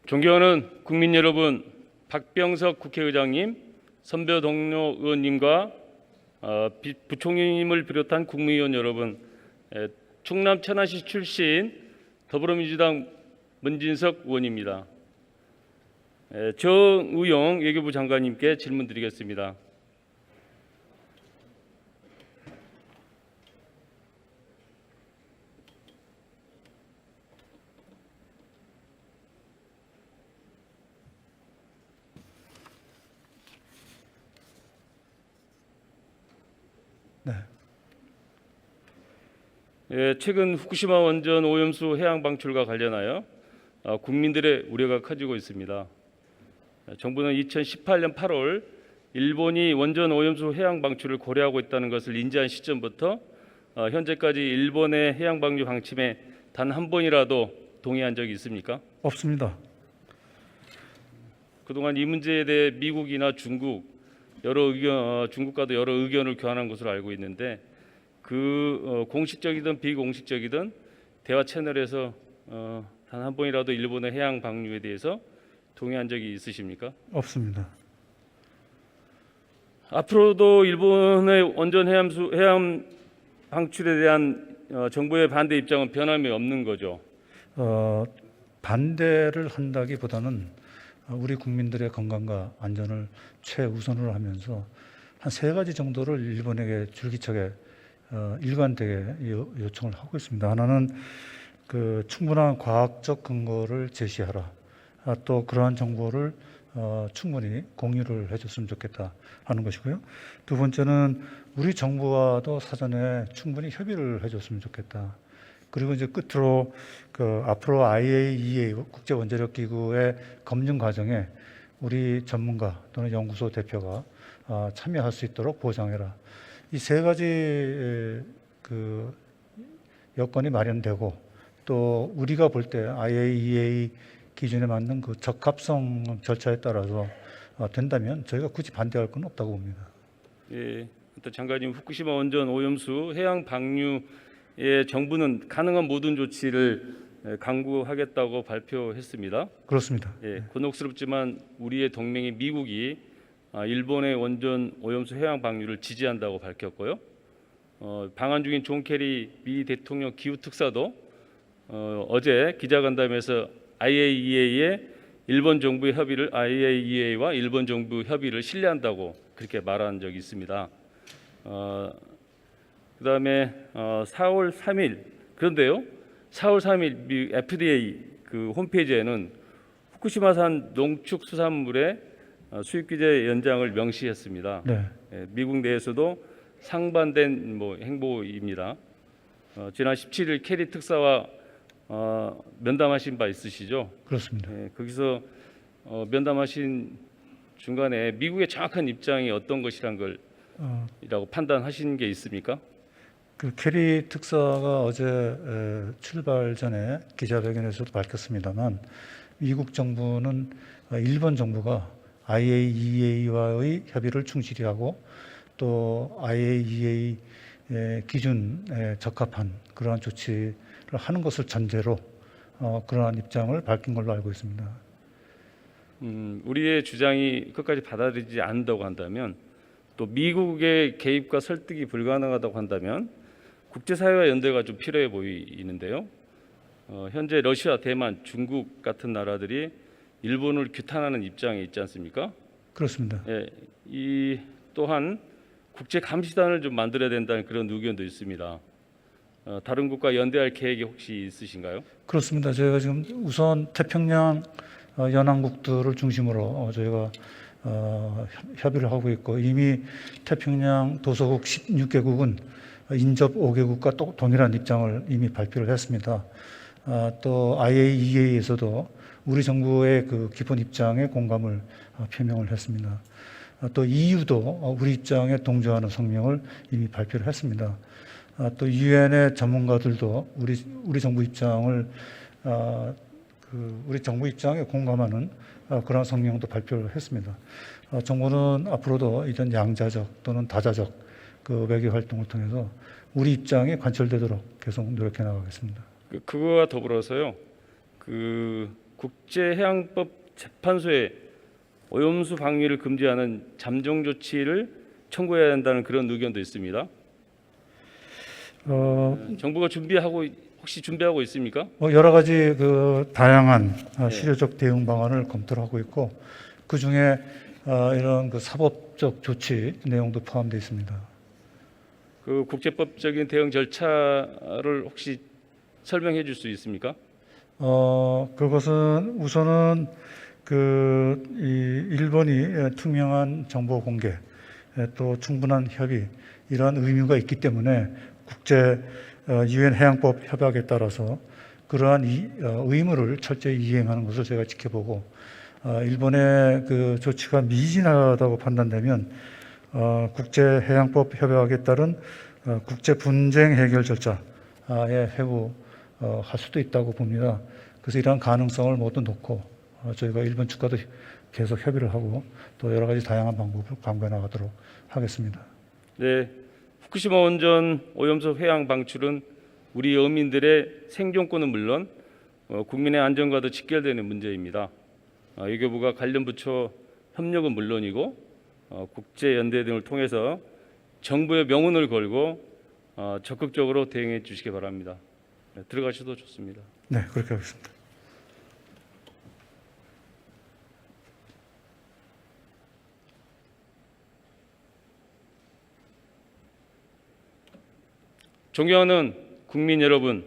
존경하는 국민 여러분, 박병석 국회의장님, 선배 동료 의원님과 부총리님을 비롯한 국무위원 여러분, 충남 천안시 출신 더불어민주당 문진석 의원입니다. 정의용 외교부 장관님께 질문드리겠습니다. 네. 최근 후쿠시마 원전 오염수 해양 방출과 관련하여 국민들의 우려가 커지고 있습니다. 정부는 2018년 8월 일본이 원전 오염수 해양 방출을 고려하고 있다는 것을 인지한 시점부터 현재까지 일본의 해양 방류 방침에 단 한 번이라도 동의한 적이 있습니까? 없습니다. 그동안 이 문제에 대해 미국이나 중국과도 여러 의견을 교환한 것으로 알고 있는데 공식적이든 비공식적이든 대화 채널에서 단 한 번이라도 일본의 해양 방류에 대해서 동의한 적이 있으십니까? 없습니다. 앞으로도 일본의 원전 해양 방출에 대한 정부의 반대 입장은 변함이 없는 거죠. 반대를 한다기보다는 우리 국민들의 건강과 안전을 최우선으로 하면서 한 3가지 정도를 일본에게 줄기차게 일관되게 요청을 하고 있습니다. 하나는 충분한 과학적 근거를 제시하라. 또 그러한 정보를 충분히 공유를 해줬으면 좋겠다 하는 것이고요. 두 번째는 우리 정부와도 사전에 충분히 협의를 해줬으면 좋겠다. 그리고 이제 끝으로 앞으로 IAEA 국제원자력기구의 검증 과정에 우리 전문가 또는 연구소 대표가 참여할 수 있도록 보장해라. 이 3가지 여건이 마련되고 또 우리가 볼 때 IAEA 기준에 맞는 적합성 절차에 따라서 된다면 저희가 굳이 반대할 건 없다고 봅니다. 예, 장관님, 후쿠시마 원전 오염수 해양 방류에 정부는 가능한 모든 조치를 강구하겠다고 발표했습니다. 그렇습니다. 예, 곤혹스럽지만 우리의 동맹인 미국이 일본의 원전 오염수 해양 방류를 지지한다고 밝혔고요. 방한 중인 존 케리 미 대통령 기후 특사도 어제 기자간담회에서 IAEA와 일본 정부 협의를 신뢰한다고 그렇게 말한 적이 있습니다. 그다음에 4월 3일 그런데요. 4월 3일 미 FDA 홈페이지에는 후쿠시마산 농축수산물의 수입 규제 연장을 명시했습니다. 네. 미국 내에서도 상반된 행보입니다. 지난 17일 케리 특사와 면담하신 바 있으시죠? 그렇습니다. 거기서 면담하신 중간에 미국의 정확한 입장이 어떤 것이라고 판단하신 게 있습니까? 케리 특사가 어제 출발 전에 기자회견에서도 밝혔습니다만 미국 정부는 일본 정부가 IAEA와의 협의를 충실히 하고 또 IAEA 기준에 적합한 그러한 조치를 하는 것을 전제로 그러한 입장을 밝힌 걸로 알고 있습니다. 우리의 주장이 끝까지 받아들이지 않는다고 한다면 또 미국의 개입과 설득이 불가능하다고 한다면 국제사회와 연대가 좀 필요해 보이는데요. 현재 러시아, 대만, 중국 같은 나라들이 일본을 규탄하는 입장에 있지 않습니까? 그렇습니다. 예, 또한 국제 감시단을 좀 만들어야 된다는 그런 의견도 있습니다. 다른 국가 연대할 계획이 혹시 있으신가요? 그렇습니다. 저희가 지금 우선 태평양 연안국들을 중심으로 저희가 협의를 하고 있고 이미 태평양 도서국 16개국은 인접 5개국과 또 동일한 입장을 이미 발표를 했습니다. 또 IAEA에서도 우리 정부의 기본 입장에 공감을 표명을 했습니다. 또 EU도 우리 입장에 동조하는 성명을 이미 발표를 했습니다. 또 유엔의 전문가들도 우리 정부 입장을 우리 정부 입장에 공감하는 그런 성명도 발표를 했습니다. 정부는 앞으로도 이런 양자적 또는 다자적 외교 활동을 통해서 우리 입장에 관철되도록 계속 노력해 나가겠습니다. 그거와 더불어서요. 국제해양법 재판소에 오염수 방류를 금지하는 잠정 조치를 청구해야 한다는 그런 의견도 있습니다. 정부가 혹시 준비하고 있습니까? 여러 가지 그 다양한 네. 실효적 대응 방안을 검토를 하고 있고 그 중에 이런 그 사법적 조치 내용도 포함되어 있습니다. 그 국제법적인 대응 절차를 혹시 설명해 줄 수 있습니까? 그것은 우선은 이 일본이 투명한 정보 공개, 또 충분한 협의 이러한 의무가 있기 때문에 국제 유엔 해양법 협약에 따라서 그러한 의무를 철저히 이행하는 것을 제가 지켜보고 일본의 그 조치가 미진하다고 판단되면 국제 해양법 협약에 따른 국제 분쟁 해결 절차에 회부할 수도 있다고 봅니다. 그래서 이러한 가능성을 모두 놓고 저희가 일본 측과도 계속 협의를 하고 또 여러 가지 다양한 방법을 강구해 나가도록 하겠습니다. 네, 후쿠시마 원전 오염수 해양 방출은 우리 어민들의 생존권은 물론 국민의 안전과도 직결되는 문제입니다. 외교부가 관련 부처 협력은 물론이고 국제 연대 등을 통해서 정부의 명운을 걸고 적극적으로 대응해 주시기 바랍니다. 네, 들어가셔도 좋습니다. 네, 그렇게 하겠습니다. 존경하는 국민 여러분,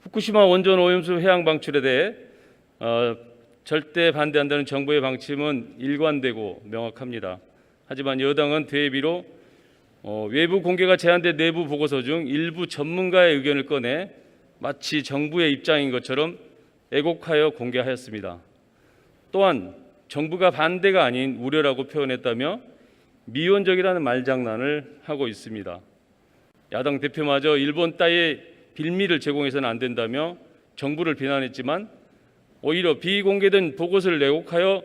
후쿠시마 원전 오염수 해양 방출에 대해 절대 반대한다는 정부의 방침은 일관되고 명확합니다. 하지만 여당은 대비로 외부 공개가 제한된 내부 보고서 중 일부 전문가의 의견을 꺼내 마치 정부의 입장인 것처럼 애곡하여 공개하였습니다. 또한 정부가 반대가 아닌 우려라고 표현했다며 미온적이라는 말장난을 하고 있습니다. 야당 대표마저 일본 따위의 빌미를 제공해서는 안 된다며 정부를 비난했지만 오히려 비공개된 보고서를 왜곡하여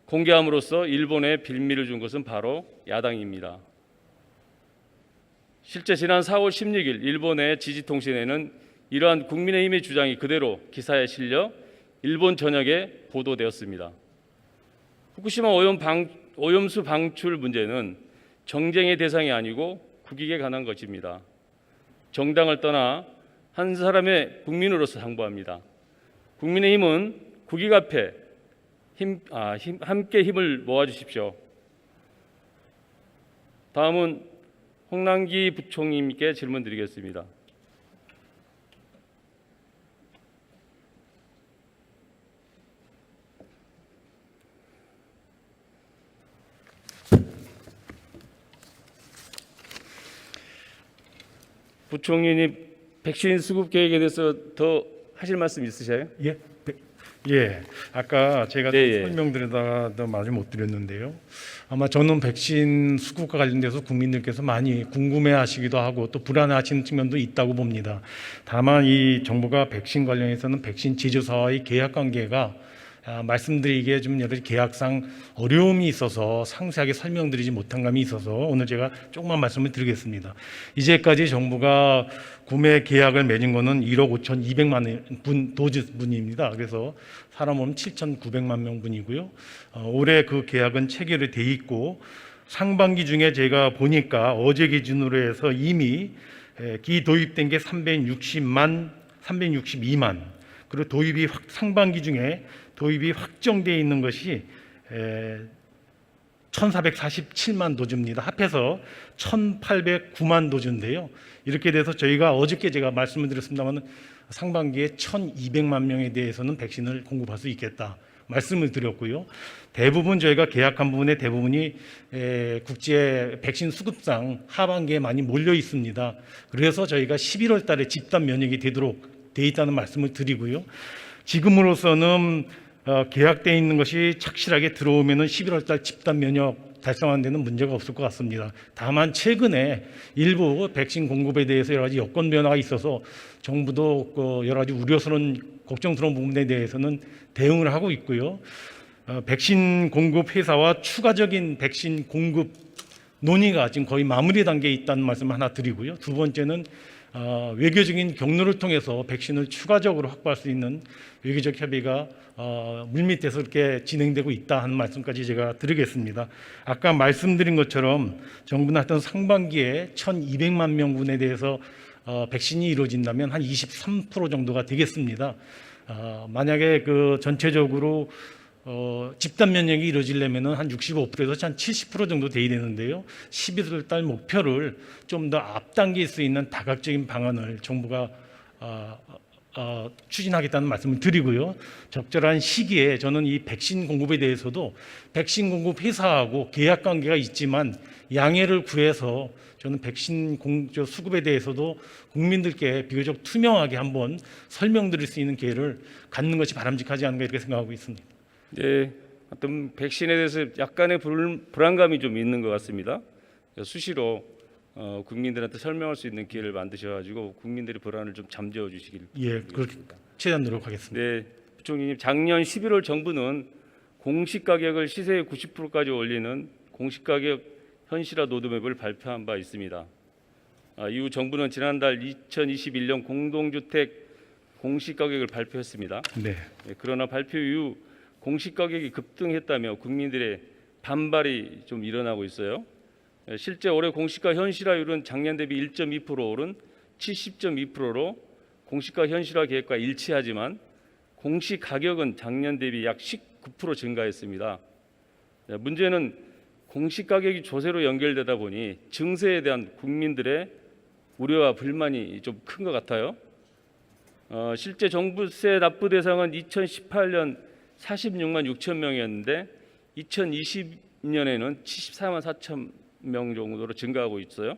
공개함으로써 일본에 빌미를 준 것은 바로 야당입니다. 실제 지난 4월 16일 일본의 지지통신에는 이러한 국민의힘의 주장이 그대로 기사에 실려 일본 전역에 보도되었습니다. 후쿠시마 오염수 방출 문제는 정쟁의 대상이 아니고 국익에 관한 것입니다. 정당을 떠나 한 사람의 국민으로서 당부합니다. 국민의힘은 국익 앞에 함께 힘을 모아주십시오. 다음은 홍남기 부총리님께 질문드리겠습니다. 부총리님, 백신 수급 계획에 대해서 더 하실 말씀 있으세요? 예, 아까 제가 네, 설명드리다가 말을 못 드렸는데요. 아마 저는 백신 수급과 관련돼서 국민들께서 많이 궁금해하시기도 하고 또 불안해하시는 측면도 있다고 봅니다. 다만 이 정부가 백신 관련해서는 백신 제조사와의 계약 관계가 말씀드리기에 좀 여러 가지 계약상 어려움이 있어서 상세하게 설명드리지 못한 감이 있어서 오늘 제가 조금만 말씀을 드리겠습니다. 이제까지 정부가 구매 계약을 맺은 거는 1억 5,200만 도즈분입니다. 그래서 사람 오면 7,900만 명분이고요. 올해 그 계약은 체결이 돼 있고 상반기 중에 제가 보니까 어제 기준으로 해서 이미 기도입된 게 362만 그리고 도입이 상반기 중에 도입이 확정되어 있는 것이 1,447만 도주입니다. 합해서 1,809만 도주인데요. 이렇게 돼서 저희가 어저께 제가 말씀을 드렸습니다만 상반기에 1,200만 명에 대해서는 백신을 공급할 수 있겠다 말씀을 드렸고요. 대부분 저희가 계약한 부분의 대부분이 국제 백신 수급상 하반기에 많이 몰려 있습니다. 그래서 저희가 11월 달에 집단 면역이 되도록 돼 있다는 말씀을 드리고요. 지금으로서는 계약되어 있는 것이 착실하게 들어오면은 11월 달 집단 면역 달성하는 데는 문제가 없을 것 같습니다. 다만 최근에 일부 백신 공급에 대해서 여러 가지 여건 변화가 있어서 정부도 여러 가지 우려스러운 걱정스러운 부분에 대해서는 대응을 하고 있고요. 백신 공급 회사와 추가적인 백신 공급 논의가 지금 거의 마무리 단계에 있다는 말씀을 하나 드리고요. 두 번째는 외교적인 경로를 통해서 백신을 추가적으로 확보할 수 있는 외교적 협의가 물밑에서 이렇게 진행되고 있다 하는 말씀까지 제가 드리겠습니다. 아까 말씀드린 것처럼 정부는 하여튼 상반기에 1,200만 명분에 대해서 백신이 이루어진다면 한 23% 정도가 되겠습니다. 만약에 그 전체적으로 집단 면역이 이루어지려면 한 65%에서 한 70% 정도 돼야 되는데요. 11월 달 목표를 좀 더 앞당길 수 있는 다각적인 방안을 정부가 추진하겠다는 말씀을 드리고요. 적절한 시기에 저는 이 백신 공급에 대해서도 백신 공급 회사하고 계약 관계가 있지만 양해를 구해서 저는 백신 수급에 대해서도 국민들께 비교적 투명하게 한번 설명드릴 수 있는 기회를 갖는 것이 바람직하지 않은가 이렇게 생각하고 있습니다. 네, 어떤 백신에 대해서 약간의 불안감이 좀 있는 것 같습니다. 수시로 국민들한테 설명할 수 있는 기회를 만드셔가지고 국민들의 불안을 좀 잠재워 주시길 그렇게 최대한 노력하겠습니다. 네, 부총리님, 작년 11월 정부는 공시 가격을 시세의 90%까지 올리는 공시 가격 현실화 로드맵을 발표한 바 있습니다. 이후 정부는 지난달 2021년 공동주택 공시 가격을 발표했습니다. 네. 그러나 발표 이후 공시 가격이 급등했다며 국민들의 반발이 좀 일어나고 있어요. 실제 올해 공시가 현실화율은 작년 대비 1.2% 오른 70.2%로 공시가 현실화 계획과 일치하지만 공시 가격은 작년 대비 약 19% 증가했습니다. 문제는 공시 가격이 조세로 연결되다 보니 증세에 대한 국민들의 우려와 불만이 좀 큰 것 같아요. 실제 종부세 납부 대상은 2018년 46만 6천 명이었는데 2020년에는 74만 4천 명 정도로 증가하고 있어요.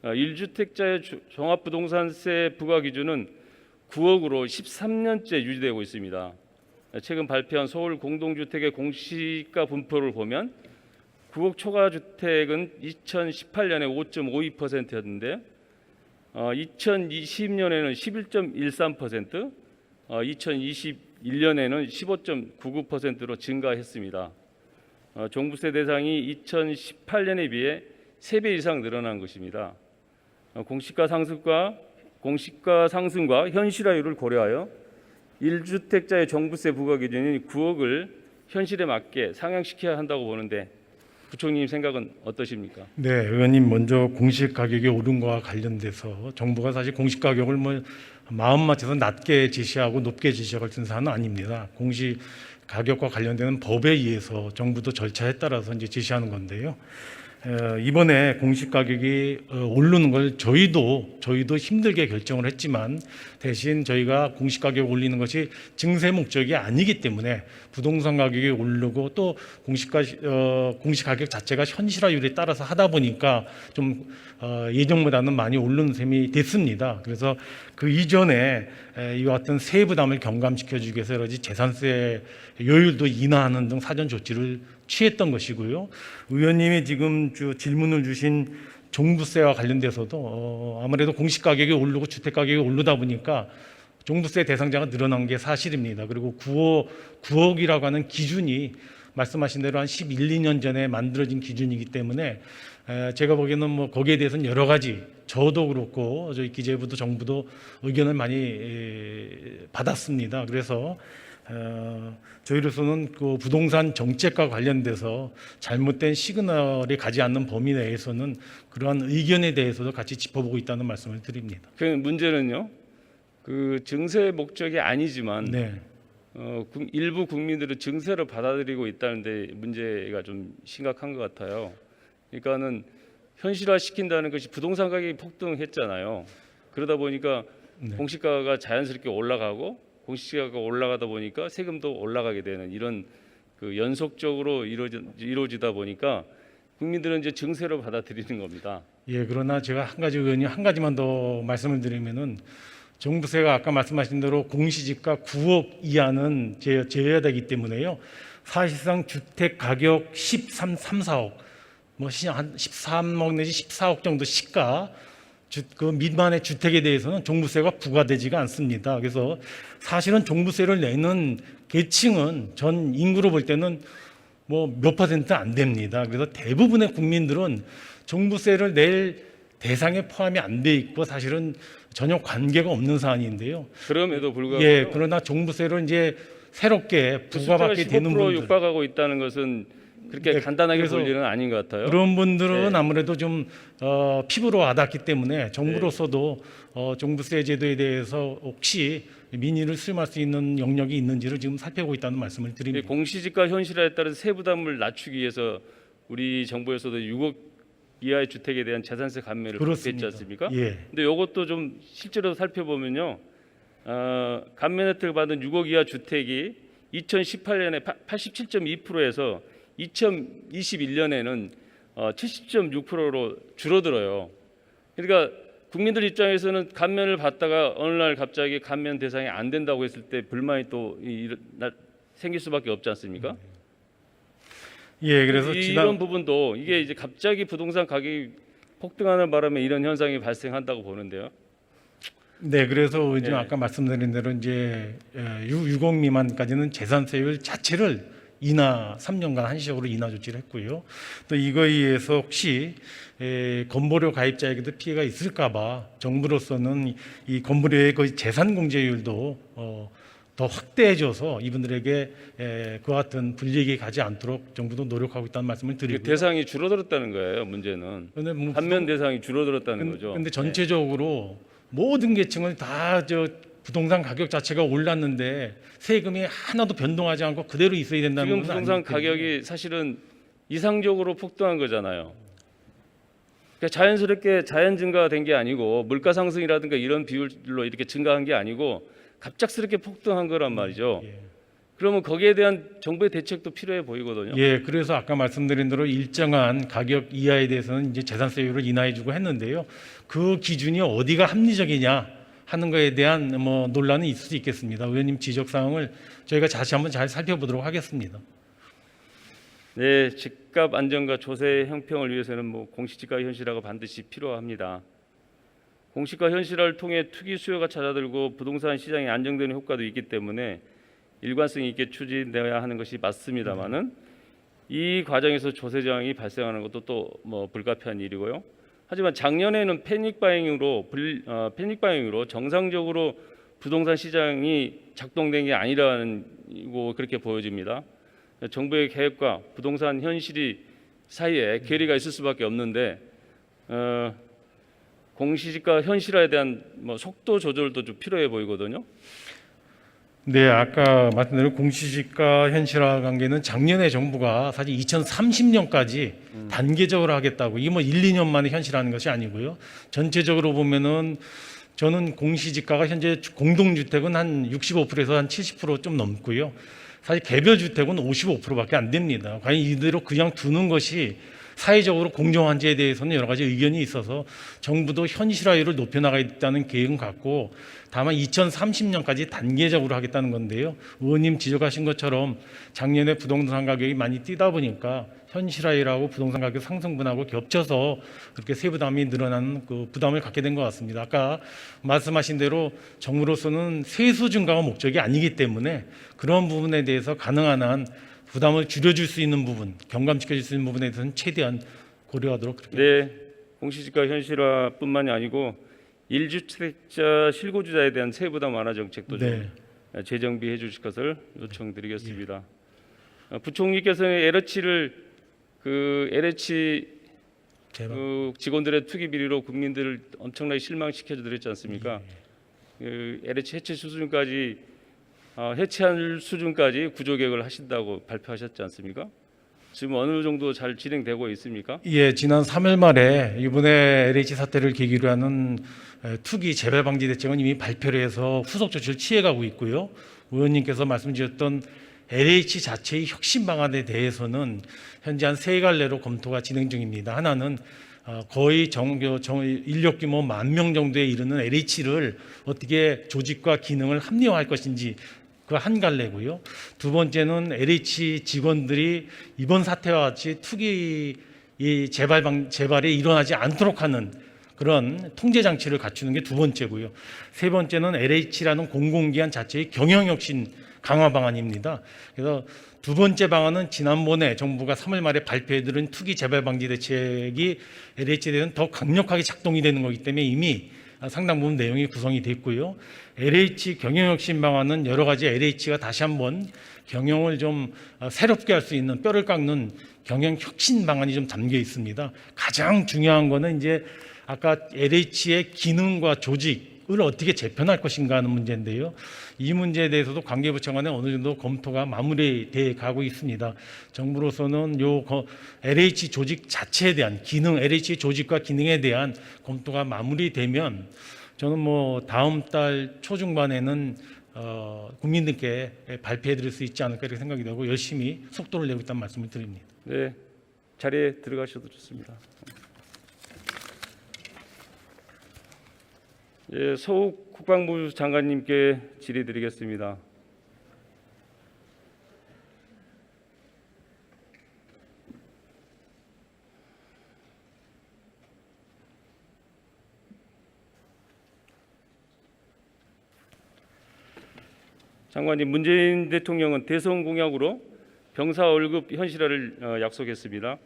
1주택자의 종합부동산세 부과 기준은 9억으로 13년째 유지되고 있습니다. 최근 발표한 서울 공동주택의 공시가 분포를 보면 9억 초과 주택은 2018년에 5.52%였는데 2020년에는 11.13%, 2021년에는 15.99%로 증가했습니다. 종부세 대상이 2018년에 비해 3배 이상 늘어난 것입니다. 공시가 상승과 현실화율을 고려하여 1주택자의 종부세 부과 기준인 9억을 현실에 맞게 상향시켜야 한다고 보는데 부총리님 생각은 어떠십니까? 네, 의원님 먼저 공시 가격이 오른 거와 관련돼서 정부가 사실 공시 가격을 마음 맞춰서 낮게 제시하고 높게 제시할 사안은 아닙니다. 공시 가격과 관련되는 법에 의해서 정부도 절차에 따라서 이제 제시하는 건데요. 이번에 공시 가격이 오르는 걸 저희도 힘들게 결정을 했지만 대신 저희가 공시 가격 올리는 것이 증세 목적이 아니기 때문에 부동산 가격이 오르고 또 공시 가격 자체가 현실화율에 따라서 하다 보니까 좀 예정보다는 많이 오르는 셈이 됐습니다. 그래서 그 이전에 이와 같은 세부 부담을 경감시켜주기 위해서 여러 가지 재산세 요율도 인하하는 등 사전 조치를 취했던 것이고요. 의원님이 지금 질문을 주신 종부세와 관련돼서도 아무래도 공시 가격이 오르고 주택 가격이 오르다 보니까 종부세 대상자가 늘어난 게 사실입니다. 그리고 9억이라고 하는 기준이 말씀하신 대로 한 11, 12년 전에 만들어진 기준이기 때문에 제가 보기에는 거기에 대해서는 여러 가지 저도 그렇고 저희 기재부도 정부도 의견을 많이 받았습니다. 그래서 저희로서는 그 부동산 정책과 관련돼서 잘못된 시그널이 가지 않는 범위 내에서는 그러한 의견에 대해서도 같이 짚어보고 있다는 말씀을 드립니다. 그 문제는요. 그 증세 목적이 아니지만 네. 일부 국민들은 증세를 받아들이고 있다는데 문제가 좀 심각한 것 같아요. 그러니까는 현실화 시킨다는 것이 부동산 가격이 폭등했잖아요. 그러다 보니까 네. 공시가가 자연스럽게 올라가고 공시가가 올라가다 보니까 세금도 올라가게 되는 이런 그 연속적으로 이루어지다 보니까 국민들은 이제 증세로 받아들이는 겁니다. 예, 그러나 제가 한 가지만 더 말씀을 드리면은 종부세가 아까 말씀하신 대로 공시지가 9억 이하는 제외되기 때문에요. 사실상 주택 가격 4억, 한 13억 내지 14억 정도 시가 그 미만의 주택에 대해서는 종부세가 부과되지가 않습니다. 그래서 사실은 종부세를 내는 계층은 전 인구로 볼 때는 몇 퍼센트 안 됩니다. 그래서 대부분의 국민들은 종부세를 낼 대상에 포함이 안 돼 있고 사실은 전혀 관계가 없는 사안인데요. 그럼에도 불구하고 예, 그러나 종부세로 이제 새롭게 부과받게 되는 15% 분들, 육박하고 있다는 것은 그렇게 네, 간단하게 그래서 볼 일은 아닌 것 같아요. 그런 분들은 네. 아무래도 좀 피부로 와닿기 때문에 정부로서도 종부세 제도에 대해서 혹시 민의를 수렴할 수 있는 영역이 있는지를 지금 살펴보고 있다는 말씀을 이 드립니다. 공시지가 현실화에 따른 세부담을 낮추기 위해서 우리 정부에서도 6억 이하의 주택에 대한 재산세 감면을 발표했지 않습니까? 예. 근데 이것도 좀 실제로 살펴보면요, 감면 혜택을 받은 6억 이하 주택이 2018년에 87.2%에서 2021년에는 70.6%로 줄어들어요. 그러니까 국민들 입장에서는 감면을 받다가 어느 날 갑자기 감면 대상이 안 된다고 했을 때 불만이 또 생길 수밖에 없지 않습니까? 예, 그래서 이런 부분도 이게 이제 갑자기 부동산 가격이 폭등하는 바람에 이런 현상이 발생한다고 보는데요. 네, 그래서 이제 예. 아까 말씀드린 대로 이제 6억 미만까지는 재산세율 자체를 인하 3년간 한시적으로 인하 조치를 했고요. 또 이거에 의해서 혹시 건보료 가입자에게도 피해가 있을까봐 정부로서는 이 건보료의 그 재산 공제율도 더 확대해줘서 이분들에게 그와 같은 불이익이 가지 않도록 정부도 노력하고 있다는 말씀을 드리고요. 대상이 줄어들었다는 거예요. 문제는 근데 뭐 감면 대상이 줄어들었다는 거죠. 근데 전체적으로 모든 계층을 다 부동산 가격 자체가 올랐는데 세금이 하나도 변동하지 않고 그대로 있어야 된다는 지금 건 부동산 아니기 때문에. 가격이 사실은 이상적으로 폭등한 거잖아요. 그러니까 자연스럽게 자연 증가된 게 아니고 물가 상승이라든가 이런 비율로 이렇게 증가한 게 아니고 갑작스럽게 폭등한 거란 말이죠. 예. 그러면 거기에 대한 정부의 대책도 필요해 보이거든요. 예, 그래서 아까 말씀드린 대로 일정한 가격 이하에 대해서는 이제 재산세율을 인하해주고 했는데요. 그 기준이 어디가 합리적이냐 하는 거에 대한 뭐 논란은 있을 수 있겠습니다. 의원님 지적 사항을 저희가 다시 한번 잘 살펴보도록 하겠습니다. 네, 집값 안정과 조세 형평을 위해서는 공시지가 현실화가 반드시 필요합니다. 공시가 현실화를 통해 투기 수요가 찾아들고 부동산 시장이 안정되는 효과도 있기 때문에 일관성 있게 추진되어야 하는 것이 맞습니다만은 이 과정에서 조세 저항이 발생하는 것도 또 불가피한 일이고요. 하지만 작년에는 패닉 바잉으로 정상적으로 부동산 시장이 작동된 게 아니라는 그렇게 보여집니다. 정부의 계획과 부동산 현실이 사이에 괴리가 있을 수밖에 없는데 공시지가 현실화에 대한 속도 조절도 좀 필요해 보이거든요. 네, 아까 말씀드린 공시지가 현실화 관계는 작년에 정부가 사실 2030년까지 단계적으로 하겠다고 이게 1, 2년 만에 현실화하는 것이 아니고요. 전체적으로 보면은 저는 공시지가가 현재 공동주택은 한 65%에서 한 70% 좀 넘고요. 사실 개별 주택은 55%밖에 안 됩니다. 과연 이대로 그냥 두는 것이 사회적으로 공정한지에 대해서는 여러 가지 의견이 있어서 정부도 현실화율을 높여나가겠다는 계획은 갖고 다만 2030년까지 단계적으로 하겠다는 건데요. 의원님 지적하신 것처럼 작년에 부동산 가격이 많이 뛰다 보니까 현실화율하고 부동산 가격 상승분하고 겹쳐서 그렇게 세부담이 늘어나는 그 부담을 갖게 된 것 같습니다. 아까 말씀하신 대로 정부로서는 세수 증가가 목적이 아니기 때문에 그런 부분에 대해서 가능한 한 부담을 줄여줄 수 있는 부분, 경감시켜줄 수 있는 부분에 대해서는 최대한 고려하도록 그렇게. 네, 공시지가 현실화뿐만이 아니고 1주택자 실거주자에 대한 세부담 완화 정책도 네. 좀 재정비해 주실 것을 요청드리겠습니다. 부총리께서는 LH 제발. 직원들의 투기 비리로 국민들을 엄청나게 실망시켜 드렸지 않습니까? LH 해체 수준까지 해체할 수준까지 구조 개혁을 하신다고 발표하셨지 않습니까? 지금 어느 정도 잘 진행되고 있습니까? 예, 지난 3일 말에 이번에 LH 사태를 계기로 하는 투기 재발 방지 대책은 이미 발표를 해서 후속 조치를 취해가고 있고요. 의원님께서 말씀 주셨던 LH 자체의 혁신 방안에 대해서는 현재 한 세 갈래로 검토가 진행 중입니다. 하나는 거의 인력 규모 10,000명 정도에 이르는 LH를 어떻게 조직과 기능을 합리화할 것인지 그 한 갈래고요. 두 번째는 LH 직원들이 이번 사태와 같이 투기 재발이 일어나지 않도록 하는 그런 통제 장치를 갖추는 게 두 번째고요. 세 번째는 LH라는 공공기관 자체의 경영 혁신과 강화 방안입니다. 그래서 두 번째 방안은 지난번에 정부가 3월 말에 발표해드린 투기 재발 방지 대책이 LH에 대해서는 더 강력하게 작동이 되는 거기 때문에 이미 상당 부분 내용이 구성이 됐고요. LH 경영혁신 방안은 여러 가지 LH가 다시 한번 경영을 좀 새롭게 할 수 있는 뼈를 깎는 경영혁신 방안이 좀 담겨 있습니다. 가장 중요한 거는 이제 아까 LH의 기능과 조직을 어떻게 재편할 것인가 하는 문제인데요. 이 문제에 대해서도 관계부처 간에 어느 정도 검토가 마무리돼 가고 있습니다. 정부로서는 LH 조직 자체에 대한 기능, LH 조직과 기능에 대한 검토가 마무리되면 저는 뭐 다음 달 초중반에는 국민들께 발표해드릴 수 있지 않을까 이렇게 생각이 되고 열심히 속도를 내고 있다는 말씀을 드립니다. 네, 자리에 들어가셔도 좋습니다. 예, 서욱 국방부 장관님께 질의드리겠습니다. 장관님, 문재인 대통령은 대선 공약으로 병사 월급 현실화를 약속했습니다.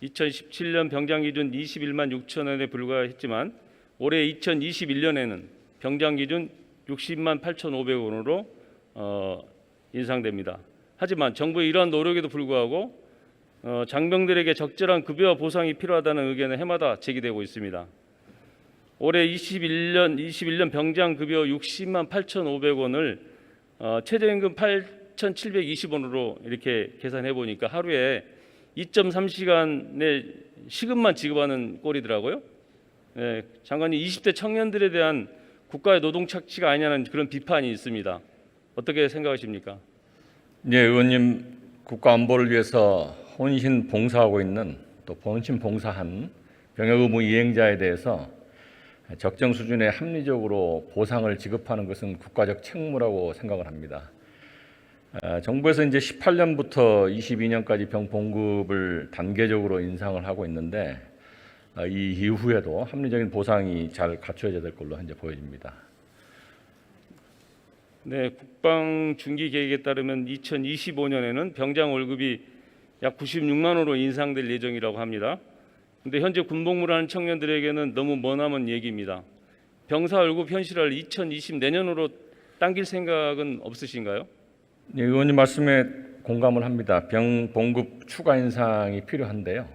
2017년 병장 기준 21만 6천 원에 불과했지만 올해 2021년에는 병장 기준 60만 8,500원으로 인상됩니다. 하지만 정부의 이러한 노력에도 불구하고 장병들에게 적절한 급여와 보상이 필요하다는 의견은 해마다 제기되고 있습니다. 올해 21년 병장 급여 60만 8,500원을 최저임금 8,720원으로 이렇게 계산해 보니까 하루에 2.3시간의 시급만 지급하는 꼴이더라고요. 네, 장관님, 20대 청년들에 대한 국가의 노동 착취가 아니냐는 그런 비판이 있습니다. 어떻게 생각하십니까? 네, 의원님, 국가 안보를 위해서 혼신 봉사하고 있는 또 본신 봉사한 병역 의무 이행자에 대해서 적정 수준의 합리적으로 보상을 지급하는 것은 국가적 책무라고 생각을 합니다. 정부에서 이제 18년부터 22년까지 병 봉급을 단계적으로 인상을 하고 있는데 이 이후에도 합리적인 보상이 잘 갖춰져야 될 걸로 현재 보여집니다. 네, 국방 중기 계획에 따르면 2025년에는 병장 월급이 약 96만 원으로 인상될 예정이라고 합니다. 그런데 현재 군복무를 하는 청년들에게는 너무 머나먼 얘기입니다. 병사 월급 현실화를 2024년으로 당길 생각은 없으신가요? 네, 의원님 말씀에 공감을 합니다. 병 봉급 추가 인상이 필요한데요.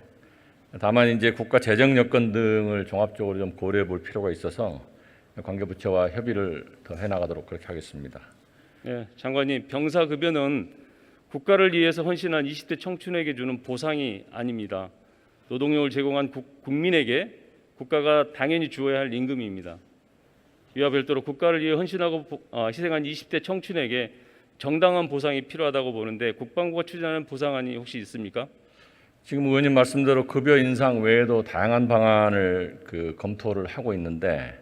다만 이제 국가 재정 여건 등을 종합적으로 좀 고려해 볼 필요가 있어서 관계부처와 협의를 더 해나가도록 그렇게 하겠습니다. 네, 장관님, 병사 급여는 국가를 위해서 헌신한 20대 청춘에게 주는 보상이 아닙니다. 노동력을 제공한 국민에게 국가가 당연히 주어야 할 임금입니다. 이와 별도로 국가를 위해 헌신하고 희생한 20대 청춘에게 정당한 보상이 필요하다고 보는데 국방부가 추진하는 보상안이 혹시 있습니까? 지금 의원님 말씀대로 급여 인상 외에도 다양한 방안을 검토를 하고 있는데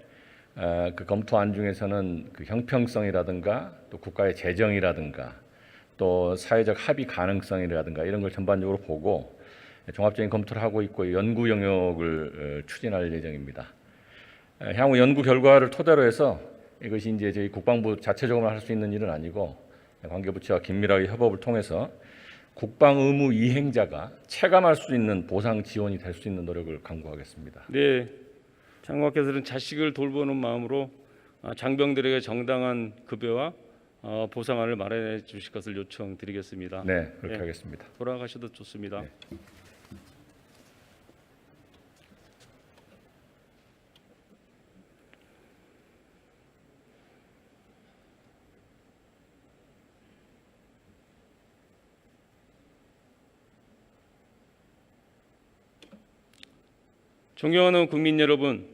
그 검토안 중에서는 그 형평성이라든가 또 국가의 재정이라든가 또 사회적 합의 가능성이라든가 이런 걸 전반적으로 보고 종합적인 검토를 하고 있고 연구 영역을 추진할 예정입니다. 향후 연구 결과를 토대로 해서 이것이 이제 저희 국방부 자체적으로 할 수 있는 일은 아니고 관계부처와 긴밀하게 협업을 통해서 국방 의무 이행자가 체감할 수 있는 보상 지원이 될 수 있는 노력을 강구하겠습니다. 네, 장관께서는 자식을 돌보는 마음으로 장병들에게 정당한 급여와 보상안을 마련해 주실 것을 요청드리겠습니다. 네, 그렇게 네, 하겠습니다. 돌아가셔도 좋습니다. 네. 존경하는 국민 여러분,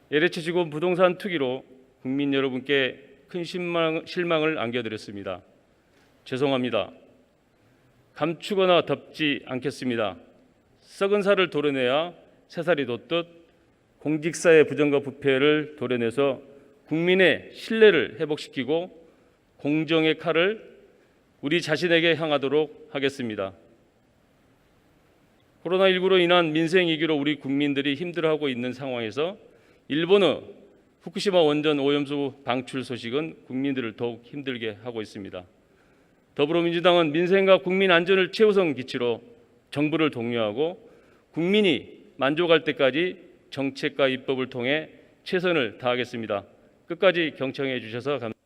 LH지구 부동산 투기로 국민 여러분께 큰 실망을 안겨드렸습니다. 죄송합니다. 감추거나 덮지 않겠습니다. 썩은 살을 도려내야 새살이 돋듯 공직사의 부정과 부패를 도려내서 국민의 신뢰를 회복시키고 공정의 칼을 우리 자신에게 향하도록 하겠습니다. 코로나19로 인한 민생 위기로 우리 국민들이 힘들어하고 있는 상황에서 일본의 후쿠시마 원전 오염수 방출 소식은 국민들을 더욱 힘들게 하고 있습니다. 더불어민주당은 민생과 국민 안전을 최우선 기치로 정부를 독려하고 국민이 만족할 때까지 정책과 입법을 통해 최선을 다하겠습니다. 끝까지 경청해 주셔서 감사합니다.